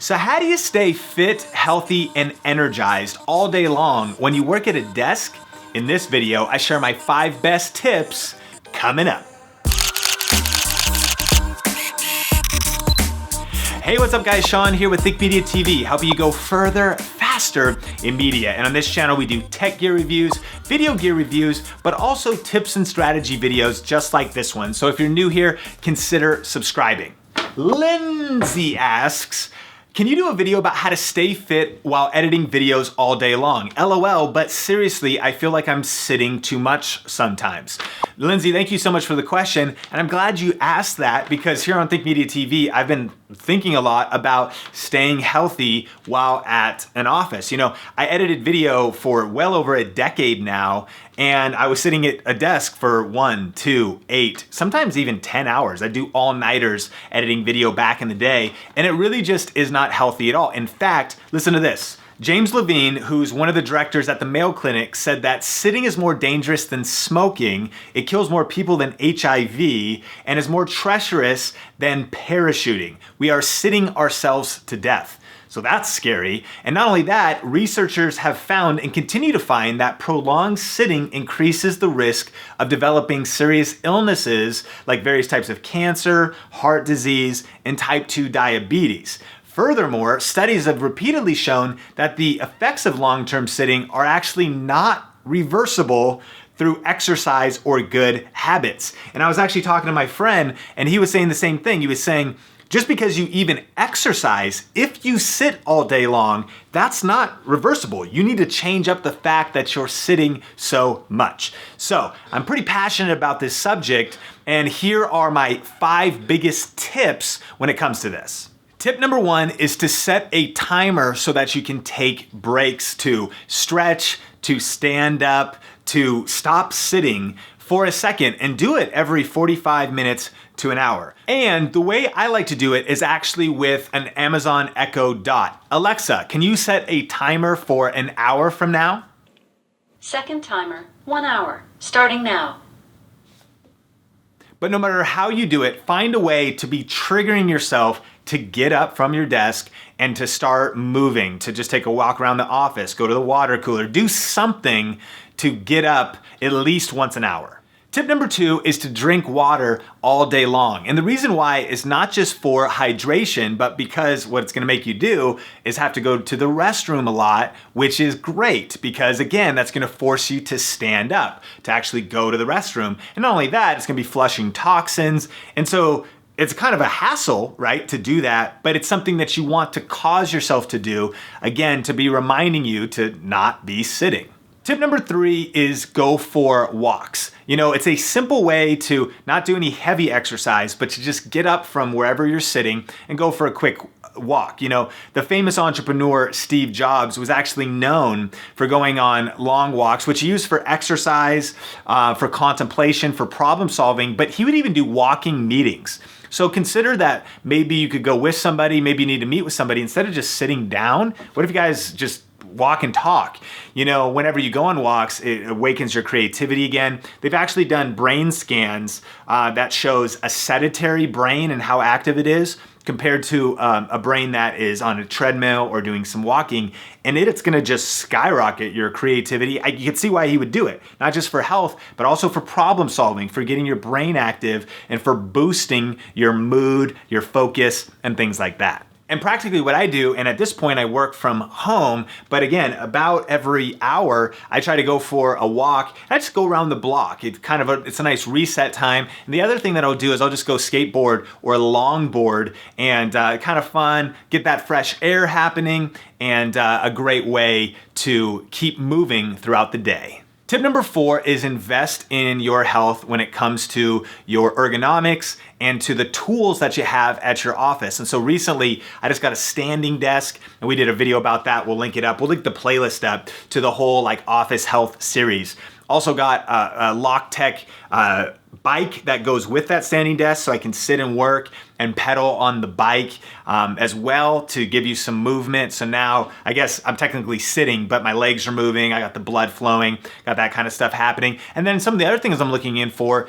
So how do you stay fit, healthy, and energized all day long when you work at a desk? In this video, I share my 5 best tips coming up. Hey, what's up guys? Sean here with Think Media TV, helping you go further, faster in media. And on this channel, we do tech gear reviews, video gear reviews, but also tips and strategy videos just like this one. So if you're new here, consider subscribing. Lindsay asks, can you do a video about how to stay fit while editing videos all day long? LOL, but seriously, I feel like I'm sitting too much sometimes. Lindsay, thank you so much for the question. And I'm glad you asked that because here on Think Media TV, I've been thinking a lot about staying healthy while at an office. You know, I edited video for well over a decade now, and I was sitting at a desk for 1, 2, 8, sometimes even 10 hours. I do all-nighters editing video back in the day, and it really just is not healthy at all. In fact, listen to this. James Levine, who's one of the directors at the Mayo Clinic, said that sitting is more dangerous than smoking, it kills more people than HIV, and is more treacherous than parachuting. We are sitting ourselves to death. So that's scary. And not only that, researchers have found and continue to find that prolonged sitting increases the risk of developing serious illnesses like various types of cancer, heart disease, and type 2 diabetes. Furthermore, studies have repeatedly shown that the effects of long-term sitting are actually not reversible through exercise or good habits. And I was actually talking to my friend and he was saying the same thing. He was saying, just because you even exercise, if you sit all day long, that's not reversible. You need to change up the fact that you're sitting so much. So I'm pretty passionate about this subject, and here are my 5 biggest tips when it comes to this. Tip number 1 is to set a timer so that you can take breaks to stretch, to stand up, to stop sitting for a second, and do it every 45 minutes to an hour. And the way I like to do it is actually with an Amazon Echo Dot. Alexa, can you set a timer for an hour from now? Second timer, 1 hour, starting now. But no matter how you do it, find a way to be triggering yourself to get up from your desk and to start moving, to just take a walk around the office, go to the water cooler, do something to get up at least once an hour. Tip number 2 is to drink water all day long. And the reason why is not just for hydration, but because what it's gonna make you do is have to go to the restroom a lot, which is great because again, that's gonna force you to stand up, to actually go to the restroom. And not only that, it's gonna be flushing toxins. And so it's kind of a hassle, right, to do that, but it's something that you want to cause yourself to do, again, to be reminding you to not be sitting. Tip number 3 is go for walks. You know, it's a simple way to not do any heavy exercise, but to just get up from wherever you're sitting and go for a quick walk. You know, the famous entrepreneur Steve Jobs was actually known for going on long walks, which he used for exercise, for contemplation, for problem solving, but he would even do walking meetings. So consider that maybe you could go with somebody, maybe you need to meet with somebody, instead of just sitting down, what if you guys just walk and talk? You know, whenever you go on walks, it awakens your creativity again. They've actually done brain scans that shows a sedentary brain and how active it is compared to a brain that is on a treadmill or doing some walking, and it's gonna just skyrocket your creativity. You can see why he would do it, not just for health, but also for problem solving, for getting your brain active, and for boosting your mood, your focus, and things like that. And practically what I do, and at this point I work from home, but again, about every hour, I try to go for a walk. I just go around the block. It's a nice reset time. And the other thing that I'll do is I'll just go skateboard or longboard, and kind of fun, get that fresh air happening, and a great way to keep moving throughout the day. Tip number 4 is invest in your health when it comes to your ergonomics and to the tools that you have at your office. And so recently, I just got a standing desk, and we did a video about that. We'll link it up. We'll link the playlist up to the whole like office health series. Also got a Loctek bike that goes with that standing desk so I can sit and work and pedal on the bike as well to give you some movement. So now I guess I'm technically sitting, but my legs are moving. I got the blood flowing, got that kind of stuff happening. And then some of the other things I'm looking in for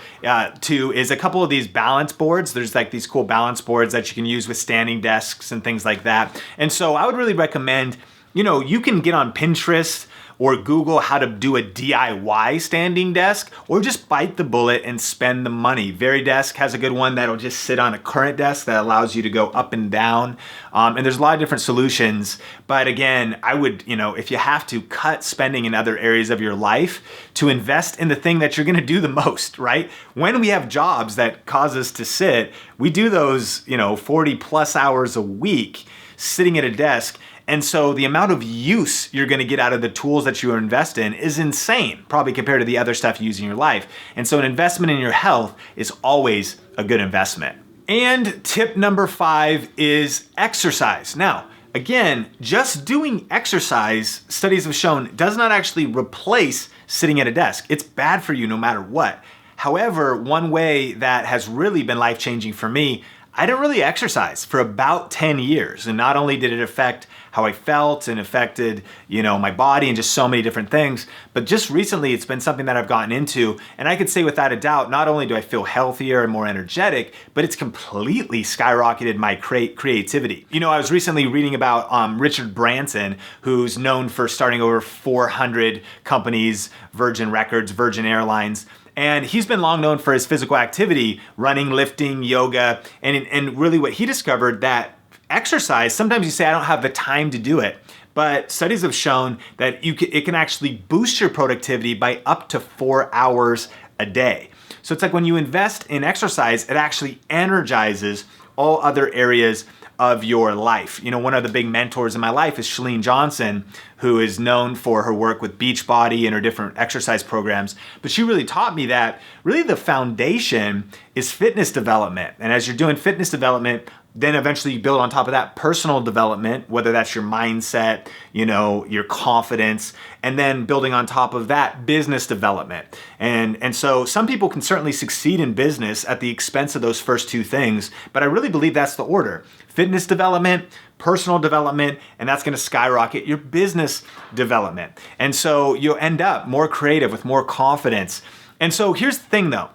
too is a couple of these balance boards. There's like these cool balance boards that you can use with standing desks and things like that. And so I would really recommend, you can get on Pinterest or Google how to do a DIY standing desk, or just bite the bullet and spend the money. VariDesk has a good one that'll just sit on a current desk that allows you to go up and down. And there's a lot of different solutions. But again, I would, if you have to, cut spending in other areas of your life to invest in the thing that you're gonna do the most, right? When we have jobs that cause us to sit, we do those, 40 plus hours a week sitting at a desk. And so the amount of use you're gonna get out of the tools that you invest in is insane, probably compared to the other stuff you use in your life. And so an investment in your health is always a good investment. And tip number 5 is exercise. Now, again, just doing exercise, studies have shown, does not actually replace sitting at a desk. It's bad for you no matter what. However, one way that has really been life-changing for me, I didn't really exercise for about 10 years. And not only did it affect how I felt and affected, my body and just so many different things, but just recently it's been something that I've gotten into. And I could say without a doubt, not only do I feel healthier and more energetic, but it's completely skyrocketed my creativity. I was recently reading about Richard Branson, who's known for starting over 400 companies, Virgin Records, Virgin Airlines. And he's been long known for his physical activity, running, lifting, yoga, and really what he discovered that exercise, sometimes you say, I don't have the time to do it, but studies have shown that it can actually boost your productivity by up to 4 hours a day. So it's like when you invest in exercise, it actually energizes all other areas of your life. One of the big mentors in my life is Chalene Johnson, who is known for her work with Beachbody and her different exercise programs. But she really taught me that really the foundation is fitness development. And as you're doing fitness development, then eventually you build on top of that personal development, whether that's your mindset, your confidence, and then building on top of that business development. And so some people can certainly succeed in business at the expense of those first two things, but I really believe that's the order. Fitness development, personal development, and that's gonna skyrocket your business development. And so you'll end up more creative with more confidence. And so here's the thing though,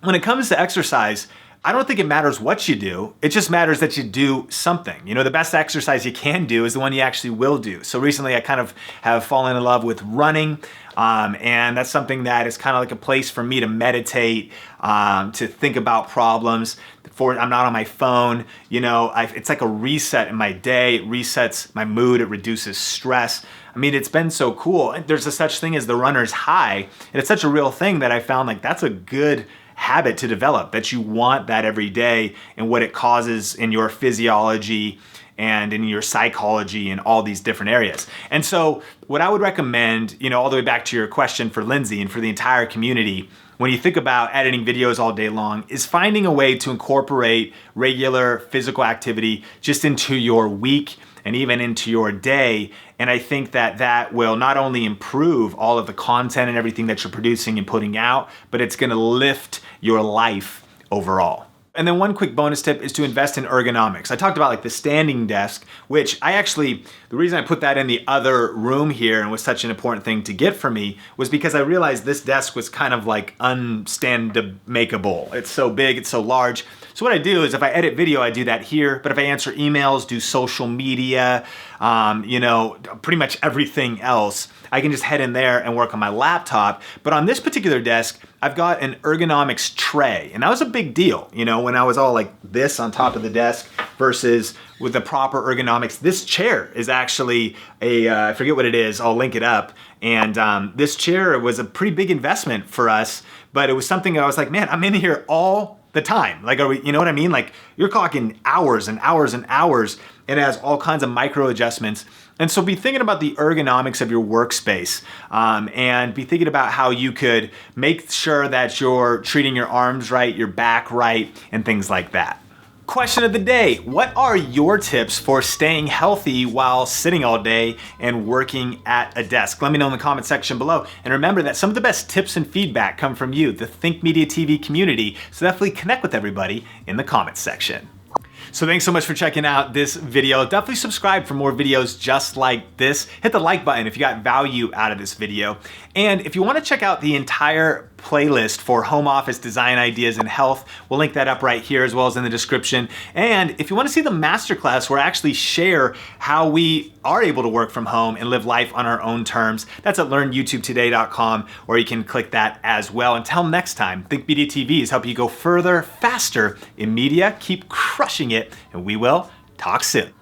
when it comes to exercise, I don't think it matters what you do. It just matters that you do something. The best exercise you can do is the one you actually will do. So recently I kind of have fallen in love with running. And that's something that is kind of like a place for me to meditate, to think about problems. I'm not on my phone. It's like a reset in my day. It resets my mood. It reduces stress. It's been so cool. There's a such thing as the runner's high. And it's such a real thing that I found like that's a good habit to develop, that you want that every day and what it causes in your physiology and in your psychology and all these different areas. And so what I would recommend, all the way back to your question for Lindsay and for the entire community, when you think about editing videos all day long, is finding a way to incorporate regular physical activity just into your week and even into your day. And I think that that will not only improve all of the content and everything that you're producing and putting out, but it's gonna lift your life overall. And then one quick bonus tip is to invest in ergonomics. I talked about like the standing desk, which the reason I put that in the other room here and was such an important thing to get for me was because I realized this desk was kind of like unstand-makeable. It's so big, it's so large. So what I do is if I edit video, I do that here. But if I answer emails, do social media, pretty much everything else, I can just head in there and work on my laptop. But on this particular desk, I've got an ergonomics tray. And that was a big deal, when I was all like this on top of the desk versus with the proper ergonomics. This chair is actually I forget what it is, I'll link it up. And this chair was a pretty big investment for us, but it was something that I was like, man, I'm in here all the time. Like, you know what I mean? Like you're clocking hours and hours and hours, and it has all kinds of micro adjustments. And so be thinking about the ergonomics of your workspace, and be thinking about how you could make sure that you're treating your arms right, your back right, and things like that. Question of the day, what are your tips for staying healthy while sitting all day and working at a desk? Let me know in the comment section below. And remember that some of the best tips and feedback come from you, the Think Media TV community. So definitely connect with everybody in the comments section. So thanks so much for checking out this video. Definitely subscribe for more videos just like this. Hit the like button if you got value out of this video. And if you want to check out the entire playlist for home office design ideas and health, we'll link that up right here as well as in the description. And if you want to see the masterclass where I actually share how we are able to work from home and live life on our own terms, that's at learnyoutubetoday.com, or you can click that as well. Until next time, Think Media TV is helping you go further, faster in media. Keep crushing it, and we will talk soon.